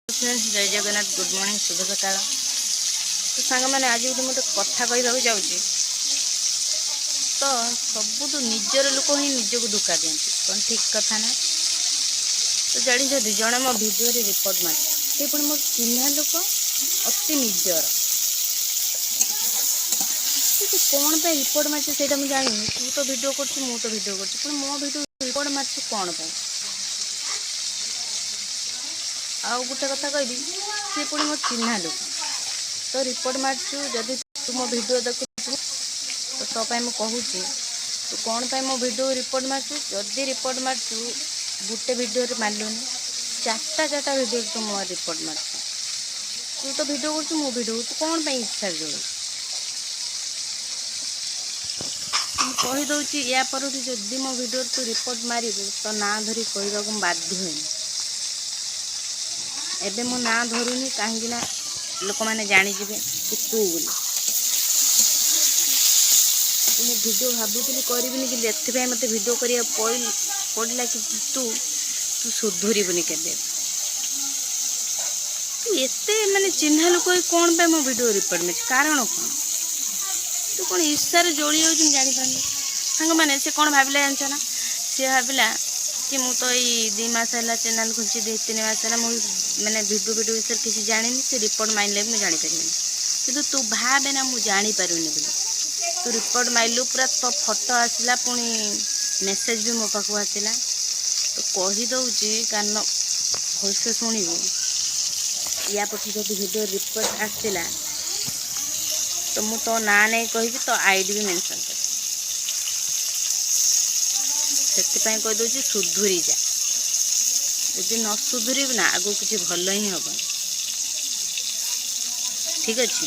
Friends जय Jagannath good morning शुभ सकाळ। तो सांग मैंने आज गोटे मोटे कथा कहवाक जाऊँगी। तो सबुठ निजर लोक ही निजक धोखा दिखती कौन ठीक कथा ना। तो जानी जड़े मो भिडियो रिपोर्ट मारे से पुणी मोर चिन्हा लोक अति निजर कौन पे रिपोर्ट मार्च से जानी तू तो भिडियो कर मु तो भिडियो कर मो भिडियो रिपोर्ट मार्च कौन पे आउ गोटे कथा कहबी सी पुणी मो चिन्हा लोक तो रिपोर्ट मार्चु जदि तू मो भिडियो देखु तो तो कहूँ तू कौन पे मो भिडियो रिपोर्ट मार्चु जदि रिपोर्ट मार्चु गोटे भिडियो मारूनी चार्टा भिडियो तू मो रिपोर्ट मार्चु तू तो भिडियो कर मो भिडियो तू कौन पे इच्छा जोड़ कहीदे या पर जदि मो भिडियो तू रिपोर्ट मारू तो ना धरी कहवाक बाध्य हुए एबे मो ना धरुनी कहीं लोक मैंने जानीजे कि तू बोली मुझे भिडियो भावुली करी कि मत भिडियो करा पड़ा कि तू तू सुधरबुनि के तू एत माने चिन्हा लोक कौन पे मो भिडियो रिपोर्ट में कारण कौन तू कौन ईर्षार जोड़ी हो जापार सांग मैंने से कौन भाविला जानछ ना सी भाविला कि मु तो ये 2 मास है चैनल खोली 2-3 मास है मैंने भिडियो विषय किसी जानी से रिपोर्ट माइले मुझे जापर कि तू भावे ना मुझे जापारूनी बोली तू रिपोर्ट माइलु पूरा तो फोटो आसला पुणी मेसेज भी मो पाक आसला तो कहीदे कारण भलसे शुणु या पक्ष जो भिडियो रिपोर्ट आसला तो मु तो ना नहीं कही तो आईडी भी मेंशन कर से कहीदे सुधुरी जा यदि न सुधुरी ना आगो किसी भल ही हम ठीक अच्छे।